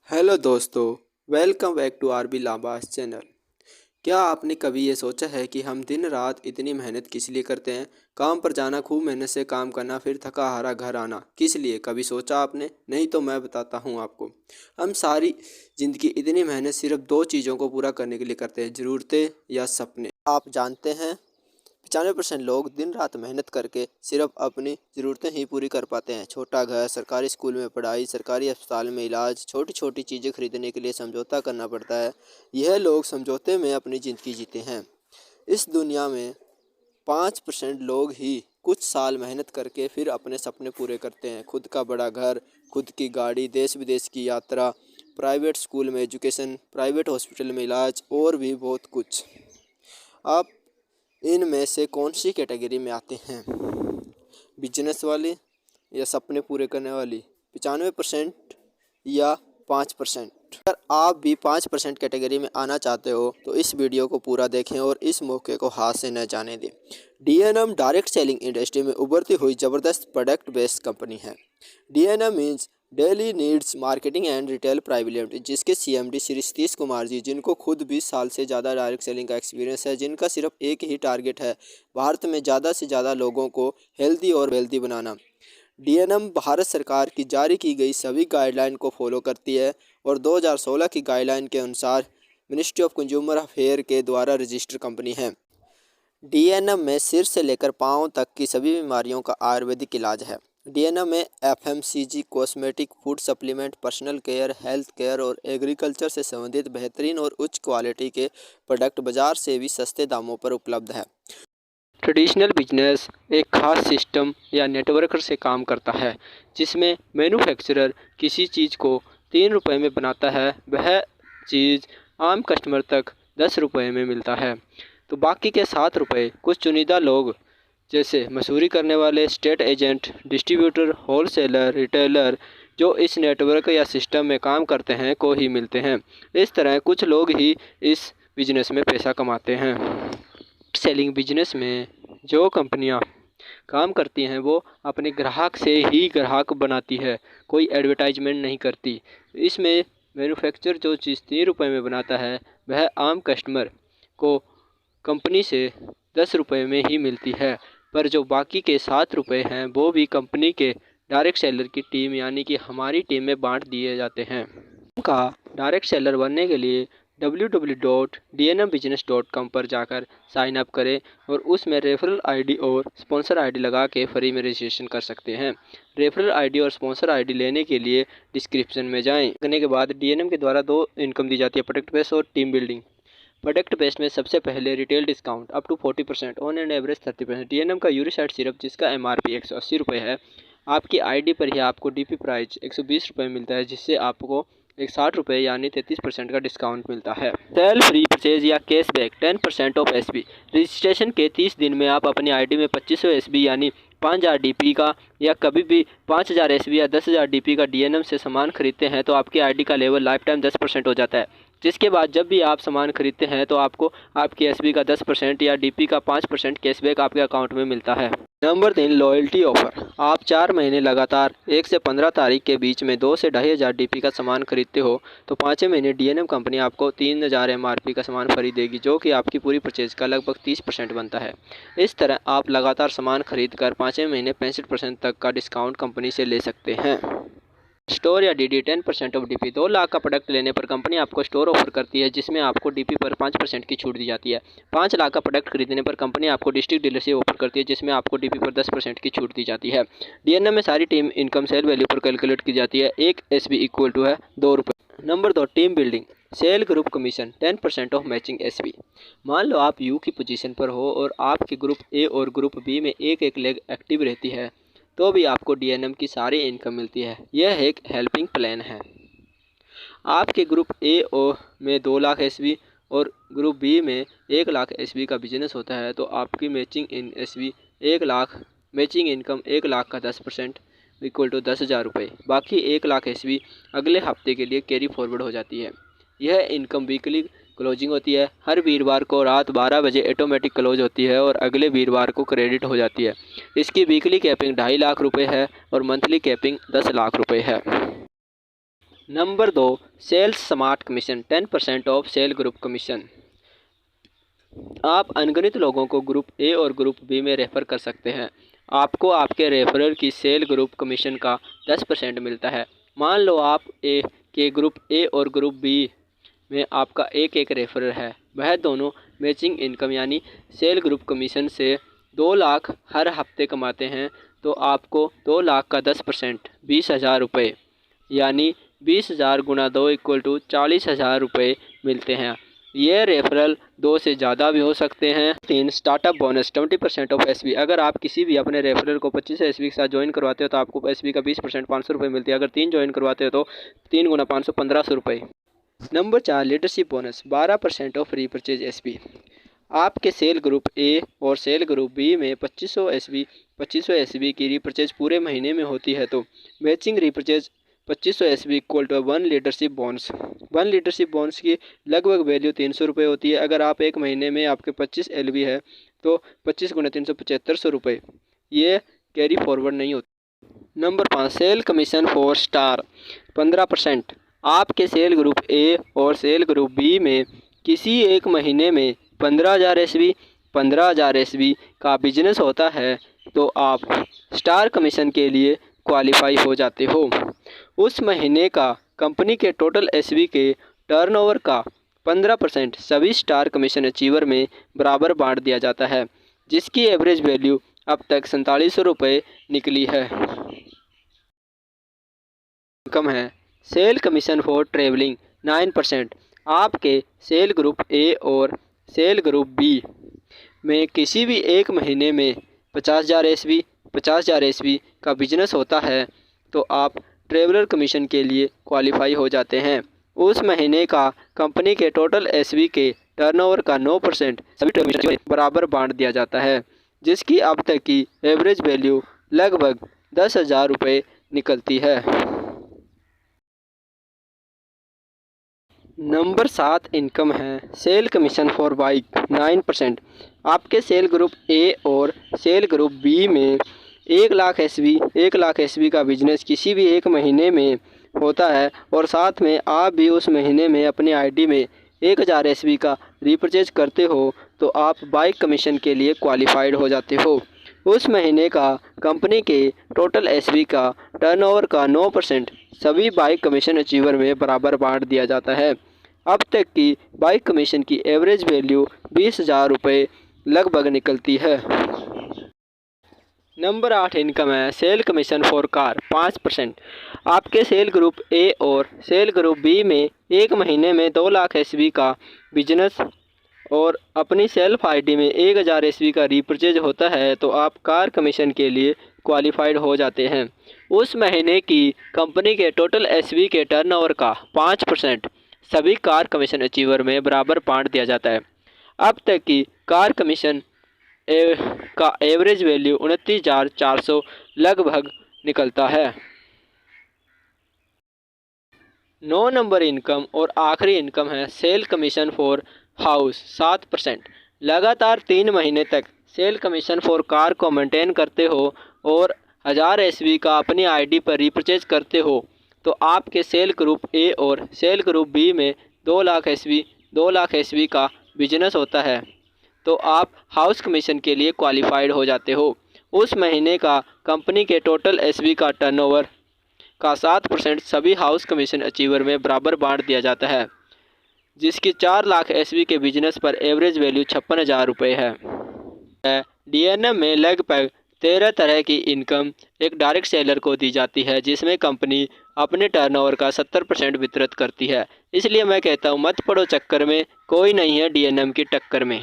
Hello दोस्तों, welcome back to R B लांबास channel. क्या आपने कभी ये सोचा है कि हम दिन रात इतनी मेहनत किस लिए करते हैं? काम पर जाना, खूब मेहनत से काम करना, फिर थका हारा घर आना, किस लिए? कभी सोचा आपने? नहीं तो मैं बताता हूँ आपको। हम सारी ज़िंदगी इतनी मेहनत सिर्फ दो चीज़ों को पूरा करने के लिए करते हैं, ज़रूरतें या सपने। आप जानते हैं 95% लोग दिन रात मेहनत करके सिर्फ अपनी ज़रूरतें ही पूरी कर पाते हैं। छोटा घर, सरकारी स्कूल में पढ़ाई, सरकारी अस्पताल में इलाज, छोटी छोटी चीज़ें खरीदने के लिए समझौता करना पड़ता है। यह लोग समझौते में अपनी ज़िंदगी जीते हैं। इस दुनिया में 5% लोग ही कुछ साल मेहनत करके फिर अपने सपने पूरे करते हैं। खुद का बड़ा घर, खुद की गाड़ी, देश विदेश की यात्रा, प्राइवेट स्कूल में एजुकेशन, प्राइवेट हॉस्पिटल में इलाज और भी बहुत कुछ। आप इनमें से कौन सी कैटेगरी में आते हैं? बिजनेस वाले या सपने पूरे करने वाली? 95% या 5%? अगर आप भी 5% कैटेगरी में आना चाहते हो तो इस वीडियो को पूरा देखें और इस मौके को हाथ से न जाने दें। डीएनएम डायरेक्ट सेलिंग इंडस्ट्री में उभरती हुई ज़बरदस्त प्रोडक्ट बेस्ड कंपनी है। DNM means daily needs marketing and retail private limited, जिसके सीएमडी श्री सतीश कुमार जी, जिनको खुद 20 साल से ज़्यादा डायरेक्ट सेलिंग का एक्सपीरियंस है, जिनका सिर्फ एक ही टारगेट है, भारत में ज़्यादा से ज़्यादा लोगों को हेल्दी और वेल्दी बनाना। डीएनएम भारत सरकार की जारी की गई सभी गाइडलाइन को फॉलो करती है और 2016 की गाइडलाइन के अनुसार मिनिस्ट्री ऑफ कंज्यूमर अफेयर के द्वारा रजिस्टर्ड कंपनी है। डीएनएम में सिर से लेकर पाँव तक की सभी बीमारियों का आयुर्वेदिक इलाज है। डीएनएम में FMCG, cosmetic, food supplement, personal care, health care और एग्रीकल्चर से संबंधित बेहतरीन और उच्च क्वालिटी के प्रोडक्ट बाजार से भी सस्ते दामों पर उपलब्ध है। ट्रेडिशनल बिजनेस एक खास सिस्टम या नेटवर्क से काम करता है, जिसमें मैन्युफैक्चरर किसी चीज़ को 3 रुपये में बनाता है, वह चीज़ आम कस्टमर तक 10 रुपये में मिलता है। तो बाकी के 7 रुपये कुछ चुनिंदा लोग जैसे मसूरी करने वाले, state agent, distributor, wholesaler, retailer जो इस नेटवर्क या सिस्टम में काम करते हैं को ही मिलते हैं। इस तरह कुछ लोग ही इस बिजनेस में पैसा कमाते हैं। सेलिंग बिजनेस में जो कंपनियां काम करती हैं वो अपने ग्राहक से ही ग्राहक बनाती है, कोई एडवर्टाइजमेंट नहीं करती। इसमें मैन्युफैक्चर जो चीज़ 3 रुपये में बनाता है वह आम कस्टमर को कंपनी से 10 रुपये में ही मिलती है, पर जो बाकी के 7 रुपये हैं वो भी कंपनी के डायरेक्ट सेलर की टीम यानी कि हमारी टीम में बांट दिए जाते हैं। का डायरेक्ट सेलर बनने के लिए www.dnmbusiness.com पर जाकर साइन अप करें और उसमें रेफरल आईडी और स्पॉन्सर आईडी लगा के फ्री में रजिस्ट्रेशन कर सकते हैं। रेफरल आईडी और स्पॉन्सर आईडी लेने के लिए डिस्क्रिप्शन में जाएं। करने के बाद डीएनएम के द्वारा 2 इनकम दी जाती है, प्रोडक्ट बेस्ड और टीम बिल्डिंग। प्रोडक्ट बेस्ड में सबसे पहले retail discount up to 40%, on and average 30%। DNM का यूरिसाइड सिरप जिसका एमआरपी 180 रुपये है, आपकी आईडी पर ही आपको डीपी प्राइस 120 रुपये मिलता है, जिससे आपको 60 रुपये यानी 33% का डिस्काउंट मिलता है। सेल फ्री परचेज या कैशबैक 10% ऑफ एसबी। रजिस्ट्रेशन के 30 दिन में आप अपनी आईडी में 2500 एसबी यानी 5000 डीपी का या कभी भी 5000 एसबी या 10,000 डीपी का डीएनएम से सामान खरीदते हैं तो आपकी आईडी का लेवल लाइफ टाइम 10% हो जाता है, जिसके बाद जब भी आप सामान खरीदते हैं तो आपको आपकी एसबी का 10% या डीपी का 5% कैशबैक आपके अकाउंट में मिलता है। Number 3, loyalty offer. आप 4 महीने लगातार 1 से 15 तारीख के बीच में 2 से 2500 डीपी का सामान खरीदते हो तो 5वें महीने डीएनएम कंपनी आपको 3000 एमआरपी का सामान फ्री देगी, जो कि आपकी पूरी परचेज का लगभग 30% बनता है। इस तरह आप लगातार सामान खरीद कर 5वें महीने 65% तक का डिस्काउंट कंपनी से ले सकते हैं। स्टोर या डीडी 10% ऑफ डीपी। 2 लाख का प्रोडक्ट लेने पर कंपनी आपको स्टोर ऑफर करती है, जिसमें आपको डीपी पर 5% की छूट दी जाती है। 5 लाख का प्रोडक्ट खरीदने पर कंपनी आपको डिस्ट्रिक्ट डीलरशिप ऑफर करती है, जिसमें आपको डीपी पर 10% की छूट दी जाती है। डीएनएम में सारी टीम इनकम सेल वैल्यू पर कैलकुलेट की जाती है। 1 एसबी इक्वल टू है 2 रुपये। Number 2, team building. Sale group commission 10% of matching SB. मान लो आप यू की पोजीशन पर हो और आपके ग्रुप ए और ग्रुप बी में एक लेग एक्टिव रहती है तो भी आपको डीएनएम की सारी इनकम मिलती है। यह एक हेल्पिंग प्लान है। आपके ग्रुप ए में 2 लाख एसबी और ग्रुप बी में 1 लाख एसबी का बिजनेस होता है तो आपकी मैचिंग इन एसबी 1 लाख, मैचिंग इनकम 1 लाख का 10% इक्वल टू 10,000 रुपये। बाकी 1 लाख एसबी अगले हफ्ते के लिए कैरी फॉरवर्ड हो जाती है। यह इनकम वीकली क्लोजिंग होती है। हर वीरवार को रात 12 बजे ऑटोमेटिक क्लोज होती है और अगले वीरवार को क्रेडिट हो जाती है। इसकी वीकली कैपिंग 2.5 लाख रुपए है और मंथली कैपिंग 10 लाख रुपए है। Number 2, sales smart commission 10% of sale group commission. आप अनगिनत लोगों को ग्रुप ए और ग्रुप बी में रेफ़र कर सकते हैं। आपको आपके रेफरल की सेल ग्रुप कमीशन का 10% मिलता है। मान लो आप के ग्रुप ए और ग्रुप बी में आपका एक एक रेफरल है, वह दोनों मैचिंग इनकम यानी सेल ग्रुप कमीशन से 2 लाख हर हफ्ते कमाते हैं, तो आपको 2 लाख का 10% 20,000 रुपये यानी 20,000 गुना 2 = 40,000 रुपये मिलते हैं। ये रेफरल 2 से ज़्यादा भी हो सकते हैं। 3, स्टार्टअप बोनस 20% ऑफ एसबी। अगर आप किसी भी अपने रेफरल को 25 एसबी के साथ ज्वाइन करवाते हो तो आपको एसबी का 20% 500 रुपये मिलती है। अगर 3 ज्वाइन करवाते हो तो 3 गुना 500 1500 रुपये। Number 4, leadership bonus 12% of repurchase SB. आपके सेल ग्रुप ए और सेल ग्रुप बी में 2500 एसबी की रीपरचेज पूरे महीने में होती है तो matching repurchase 2500 SB equal to 1 leadership bonus. 1 leadership bonus की लगभग वैल्यू 300 रुपये होती है। अगर आप एक महीने में आपके 25 एलबी है तो 25 गुना 300 7500 रुपये। ये कैरी फॉरवर्ड नहीं होती। Number 5, sale commission for star 15%। आपके सेल ग्रुप ए और सेल ग्रुप बी में किसी एक महीने में 15,000 एसबी का बिजनेस होता है तो आप स्टार कमीशन के लिए क्वालिफाई हो जाते हो। उस महीने का कंपनी के टोटल एसबी के टर्नओवर का 15% सभी स्टार कमीशन अचीवर में बराबर बांट दिया जाता है, जिसकी एवरेज वैल्यू अब तक 4700 रुपये निकली है। इनकम है सेल कमीशन फॉर ट्रेवलिंग 9%। आपके सेल ग्रुप ए और सेल ग्रुप बी में किसी भी एक महीने में 50,000 एसबी का बिजनेस होता है तो आप ट्रेवलर कमीशन के लिए क्वालिफाई हो जाते हैं। उस महीने का कंपनी के टोटल एसबी के टर्नओवर का 9% सभी ट्रेवलर बराबर बांट दिया जाता है, जिसकी अब तक की एवरेज वैल्यू लगभग 10,000 रुपये निकलती है। नंबर 7, इनकम है सेल कमीशन फॉर बाइक 9%। आपके सेल ग्रुप ए और सेल ग्रुप बी में 1 लाख एसबी का बिजनेस किसी भी एक महीने में होता है और साथ में आप भी उस महीने में अपने आईडी में 1000 एसबी का रीपरचेज करते हो तो आप बाइक कमीशन के लिए क्वालिफाइड हो जाते हो। उस महीने का कंपनी के टोटल एसबी का टर्नओवर का 9% सभी बाइक कमीशन अचीवर में बराबर बांट दिया जाता है। अब तक की बाइक कमीशन की एवरेज वैल्यू 20,000 रुपये लगभग निकलती है। नंबर 8, इनकम है सेल कमीशन फॉर कार 5%। आपके सेल ग्रुप ए और सेल ग्रुप बी में एक महीने में 2 लाख एसबी का बिजनेस और अपनी सेल्फ आईडी में 1000 एसबी का रीपरचेज होता है तो आप कार कमीशन के लिए क्वालिफाइड हो जाते हैं। उस महीने की कंपनी के टोटल एसबी के टर्नओवर का 5% सभी कार कमीशन अचीवर में बराबर बांट दिया जाता है। अब तक की कार कमीशन का एवरेज वैल्यू 29,400 लगभग निकलता है। 9 नंबर इनकम और आखिरी इनकम है सेल कमीशन फॉर हाउस 7%। लगातार 3 महीने तक सेल कमीशन फॉर कार को मेंटेन करते हो और 1000 एसबी का अपनी आईडी पर रीपरचेज करते हो तो आपके सेल ग्रुप ए और सेल ग्रुप बी में 2 लाख एसबी का बिजनेस होता है तो आप हाउस कमीशन के लिए क्वालिफाइड हो जाते हो। उस महीने का कंपनी के टोटल एसबी का टर्नओवर का 7% सभी हाउस कमीशन अचीवर में बराबर बांट दिया जाता है, जिसकी 4 लाख एसबी के बिजनेस पर एवरेज वैल्यू 56,000 रुपये है। डीएनएम में लगभग 13 तरह की इनकम एक डायरेक्ट सेलर को दी जाती है, जिसमें कंपनी अपने टर्नओवर का 70% वितरित करती है। इसलिए मैं कहता हूँ मत पड़ो चक्कर में, कोई नहीं है डीएनएम की टक्कर में।